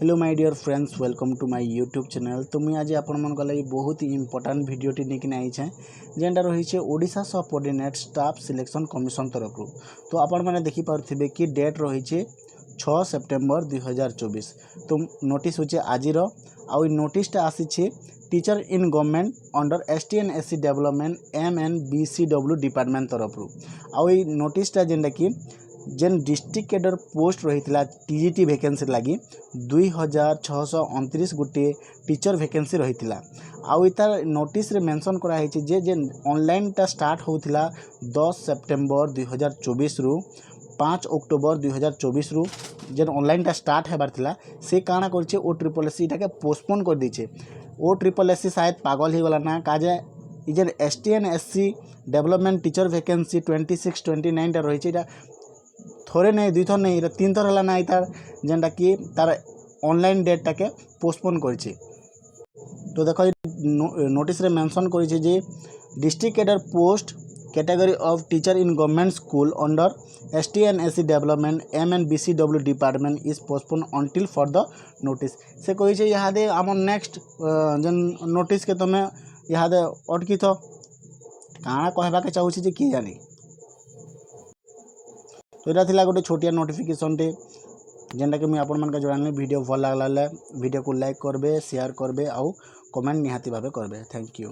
Hello my dear friends, welcome to my YouTube channel. तो मुझे आज आपण लगी बहुत ही इंपोर्टेंट वीडियोटी लेकिन आईचे जेनटा रही Odisha subordinate staff selection commission तरफ। तो आपण मैंने देखिपे कि डेट रही 6 सेप्टेम्बर 2024। तो नोटिस होचे आज आउ नोटिसटा आसी teacher in government under STNSC development MNBCW department तरफ। आउ नोटिसटा जेनटा कि जेन डिस्ट्रिक्ट कैडर पोस्ट रही TGT वैकेंसी लगी 2629 गोटे टीचर वैकेंसी रही। आउ तार नोटिस रे मेंशन कराई जे जेन ऑनलाइन टा स्टार्ट होता 10 सेप्टेम्बर 2024 रु 5 अक्टोबर 2024 रु जेन ऑनलाइन टा स्टार्ट हेबार थिला से काना करछे OSSC टाके पोस्टपोन कर दीचे। OSSC शायद पागल हो गला ना काजे जेन STNSC डेवलपमेंट टीचर वैकेंसी 26-29 टा रही थोड़े नहीं दुई थर नहीं 3 थर है ना तार जेनटा कि तार ऑनलाइन डेट टाके पोस्टपोन करिछि। तो देखो नोटिस रे मेंशन करिछि जे district cadre post category of teacher in government school under STNSC development MNBCW department is postpone until for the notice. से कहिछि इहादे आम नेक्स्ट जेन नोटिस के तमे इहादे अटकी तो काना कहबा के चाहूछि जे कि जानी। तो यहाँ थी गोटे छोटिया नोटिफिकेशन टे जेनटा कि मुझे आपण मान जन वीडियो भल लगला वीडियो को लाइक करबे, शेयर करबे, आउ कमेंट निहाती भावे करबे। Thank you.